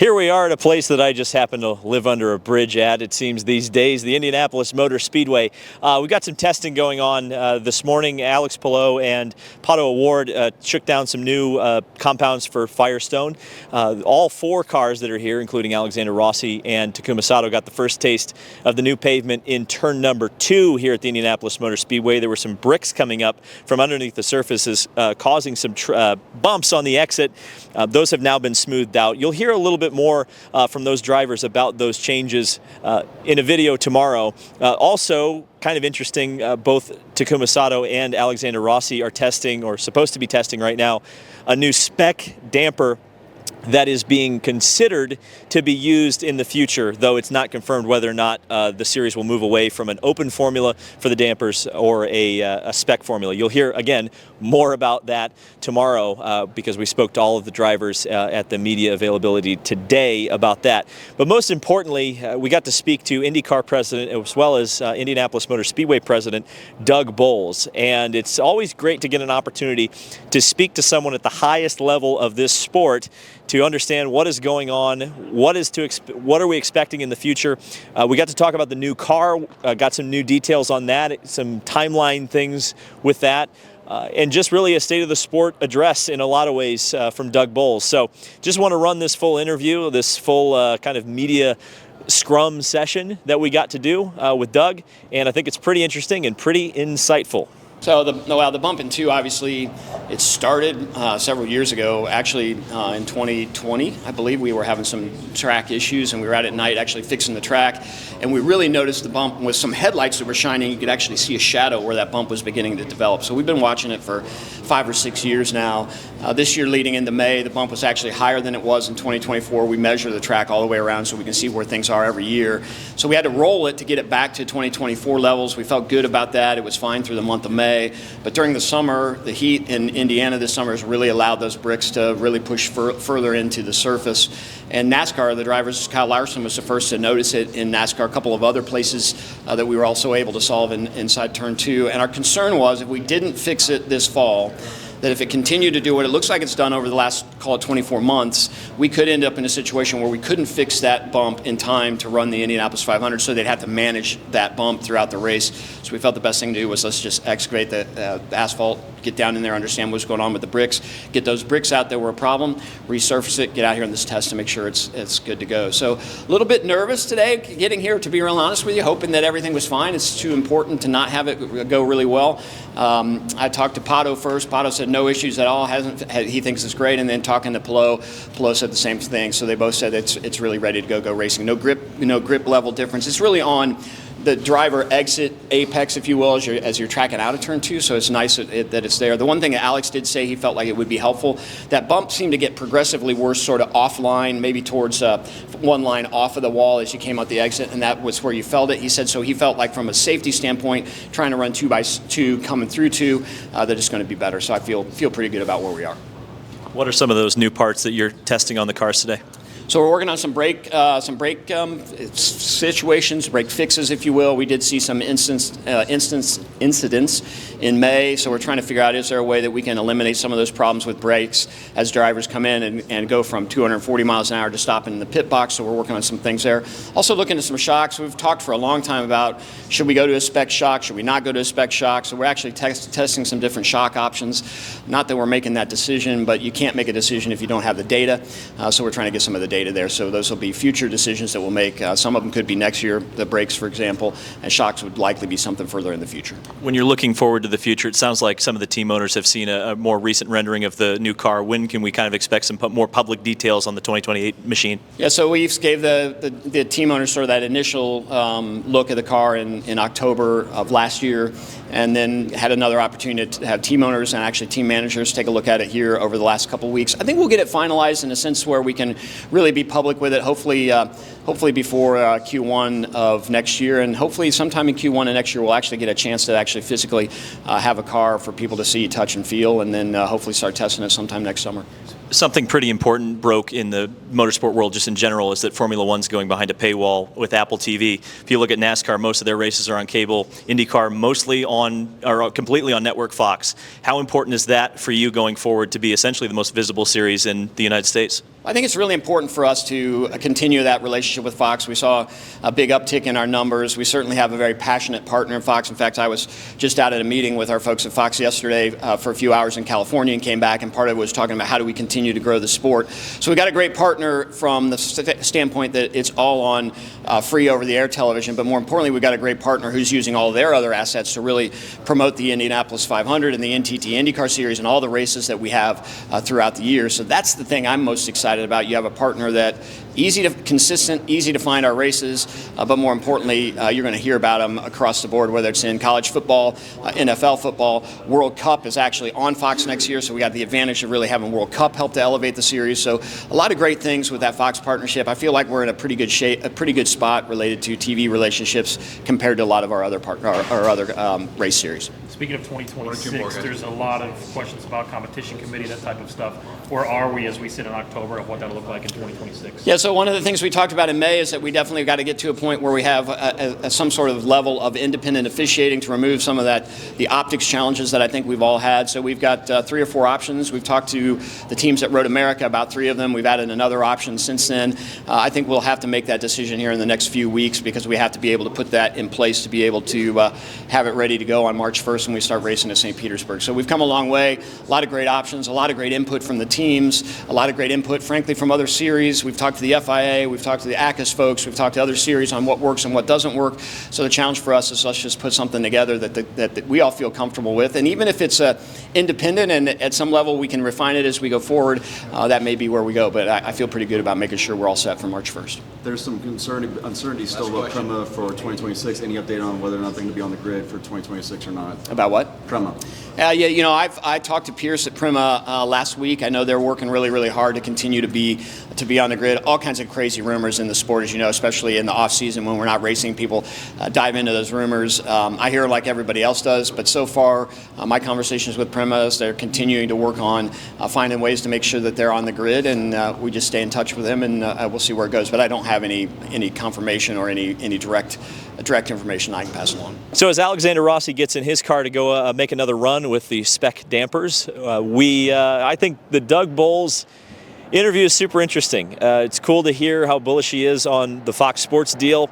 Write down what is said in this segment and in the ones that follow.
Here we are at a place that I just happen to live under a bridge at, it seems these days, the Indianapolis Motor Speedway. We got some testing going on this morning. Alex Palou and Pato Award shook down some new compounds for Firestone. All four cars that are here, including Alexander Rossi and Takuma Sato, got the first taste of the new pavement in turn number 2 here at the Indianapolis Motor Speedway. There were some bricks coming up from underneath the surfaces, causing some bumps on the exit. Those have now been smoothed out. You'll hear a little bit more from those drivers about those changes in a video tomorrow. Also, kind of interesting, both Takuma Sato and Alexander Rossi are testing, or supposed to be testing right now, a new spec damper that is being considered to be used in the future, though it's not confirmed whether or not the series will move away from an open formula for the dampers or a spec formula. You'll hear, again, more about that tomorrow because we spoke to all of the drivers at the media availability today about that. But most importantly, we got to speak to IndyCar President as well as Indianapolis Motor Speedway President Doug Boles. And it's always great to get an opportunity to speak to someone at the highest level of this sport to understand what is going on, what are we expecting in the future. We got to talk about the new car, got some new details on that, some timeline things with that, and just really a state of the sport address in a lot of ways from Doug Boles. So just want to run this full interview, this full kind of media scrum session that we got to do with Doug, and I think it's pretty interesting and pretty insightful. So the bump in 2, obviously, it started several years ago. Actually, in 2020, I believe, we were having some track issues, and we were out at night actually fixing the track. And we really noticed the bump with some headlights that were shining. You could actually see a shadow where that bump was beginning to develop. So we've been watching it for 5 or 6 years now. This year, leading into May, the bump was actually higher than it was in 2024. We measure the track all the way around so we can see where things are every year. So we had to roll it to get it back to 2024 levels. We felt good about that. It was fine through the month of May. But during the summer, the heat in Indiana this summer has really allowed those bricks to really push further into the surface. And NASCAR, the drivers, Kyle Larson was the first to notice it in NASCAR, a couple of other places that we were also able to solve inside turn 2. And our concern was if we didn't fix it this fall, that if it continued to do what it looks like it's done over the last, call it 24 months, we could end up in a situation where we couldn't fix that bump in time to run the Indianapolis 500, so they'd have to manage that bump throughout the race. So we felt the best thing to do was let's just excavate the asphalt, get down in there, understand what's going on with the bricks, get those bricks out that were a problem, resurface it, get out here in this test to make sure it's good to go. So a little bit nervous today getting here, to be real honest with you, hoping that everything was fine. It's too important to not have it go really well. I talked to Pato first. Pato said no issues at all. He thinks it's great. And then talking to Palou said the same thing. So they both said it's really ready to go racing. No grip level difference. It's really on the driver exit apex, if you will, as you're tracking out of turn 2, so it's nice that it's there. The one thing that Alex did say he felt like it would be helpful, that bump seemed to get progressively worse sort of offline, maybe towards one line off of the wall as you came out the exit, and that was where you felt it. He said so he felt like from a safety standpoint, trying to run 2x2, coming through 2, that it's going to be better. So I feel pretty good about where we are. What are some of those new parts that you're testing on the cars today? So we're working on some brake situations, brake fixes, if you will. We did see some incidents in May, so we're trying to figure out, is there a way that we can eliminate some of those problems with brakes as drivers come in and go from 240 miles an hour to stopping in the pit box, so we're working on some things there. Also looking at some shocks. We've talked for a long time about should we go to a spec shock, should we not go to a spec shock, so we're actually testing some different shock options. Not that we're making that decision, but you can't make a decision if you don't have the data, so we're trying to get some of the data there. So those will be future decisions that we'll make. Some of them could be next year, the brakes, for example, and shocks would likely be something further in the future. When you're looking forward to the future, it sounds like some of the team owners have seen a more recent rendering of the new car. When can we kind of expect some more public details on the 2028 machine? Yeah, so we gave the team owners sort of that initial look at the car in October of last year, and then had another opportunity to have team owners and actually team managers take a look at it here over the last couple of weeks. I think we'll get it finalized in a sense where we can really be public with it, hopefully before Q1 of next year, and hopefully sometime in Q1 of next year we'll actually get a chance to actually physically have a car for people to see, touch, and feel, and then hopefully start testing it sometime next summer. Something pretty important broke in the motorsport world just in general is that Formula One's going behind a paywall with Apple TV. If you look at NASCAR, most of their races are on cable. IndyCar mostly or completely on Network Fox. How important is that for you going forward to be essentially the most visible series in the United States? I think it's really important for us to continue that relationship with Fox. We saw a big uptick in our numbers. We certainly have a very passionate partner in Fox. In fact, I was just out at a meeting with our folks at Fox yesterday for a few hours in California and came back, and part of it was talking about how do we continue to grow the sport. So we got a great partner from the standpoint that it's all on free over-the-air television, but more importantly, we got a great partner who's using all their other assets to really promote the Indianapolis 500 and the NTT IndyCar Series and all the races that we have throughout the year. So that's the thing I'm most excited about. You have a partner that consistent, easy to find our races, but more importantly, you're going to hear about them across the board, whether it's in college football, NFL football. World Cup is actually on Fox next year, so we got the advantage of really having World Cup help to elevate the series. So a lot of great things with that Fox partnership. I feel like we're in a pretty good shape, a pretty good spot related to TV relationships compared to a lot of our other race series. Speaking of 2026, there's a lot of questions about competition committee, that type of stuff. Where are we as we sit in October of what that'll look like in 2026? Yeah, so one of the things we talked about in May is that we definitely got to get to a point where we have some sort of level of independent officiating to remove some of the optics challenges that I think we've all had. So we've got 3 or 4 options. We've talked to the teams at Road America about 3 of them. We've added another option since then. I think we'll have to make that decision here in the next few weeks because we have to be able to put that in place to be able to have it ready to go on March 1st when we start racing at St. Petersburg. So we've come a long way. A lot of great options, a lot of great input from the teams, a lot of great input, frankly, from other series. We've talked to the FIA, we've talked to the ACUS folks, we've talked to other series on what works and what doesn't work. So the challenge for us is let's just put something together that we all feel comfortable with. And even if it's independent and at some level we can refine it as we go forward, that may be where we go. But I feel pretty good about making sure we're all set for March 1st. There's some uncertainty still about Prema for 2026. Any update on whether or not they're going to be on the grid for 2026 or not? About what? Prema. Yeah, you know, I talked to Pierce at Prema last week. I know they're working really, really hard to continue to be on the grid. All kinds of crazy rumors in the sport, as you know, especially in the off season when we're not racing. People dive into those rumors. I hear like everybody else does, but so far, my conversations with Prema is they're continuing to work on finding ways to make sure that they're on the grid, and we just stay in touch with them, and we'll see where it goes. But I don't have any confirmation or any direct information I can pass along. So as Alexander Rossi gets in his car to go make another run with the spec dampers, I think the Doug Boles interview is super interesting. It's cool to hear how bullish he is on the Fox Sports deal.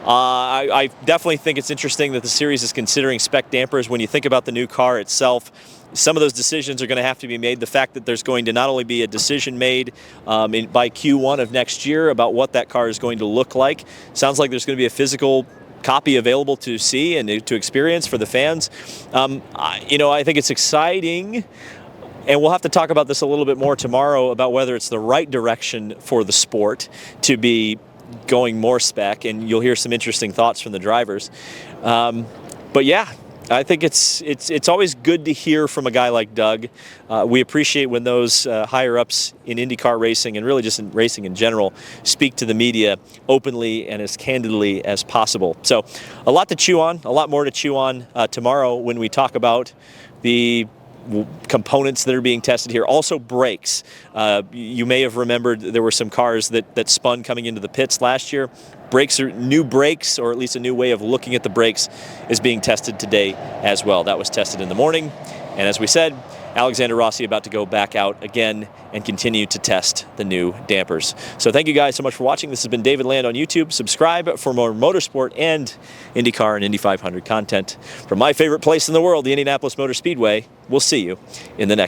I definitely think it's interesting that the series is considering spec dampers. When you think about the new car itself, some of those decisions are going to have to be made. The fact that there's going to not only be a decision made by Q1 of next year about what that car is going to look like, sounds like there's going to be a physical copy available to see and to experience for the fans. I think it's exciting, and we'll have to talk about this a little bit more tomorrow about whether it's the right direction for the sport to be going more spec, and you'll hear some interesting thoughts from the drivers. But yeah, I think it's always good to hear from a guy like Doug. We appreciate when those higher-ups in IndyCar racing and really just in racing in general speak to the media openly and as candidly as possible. So a lot to chew on, a lot more to chew on tomorrow when we talk about the components that are being tested here. Also brakes. You may have remembered there were some cars that spun coming into the pits last year. New brakes, or at least a new way of looking at the brakes, is being tested today as well. That was tested in the morning, and as we said, Alexander Rossi about to go back out again and continue to test the new dampers. So thank you guys so much for watching. This has been David Land on YouTube. Subscribe for more motorsport and IndyCar and Indy 500 content from my favorite place in the world, the Indianapolis Motor Speedway. We'll see you in the next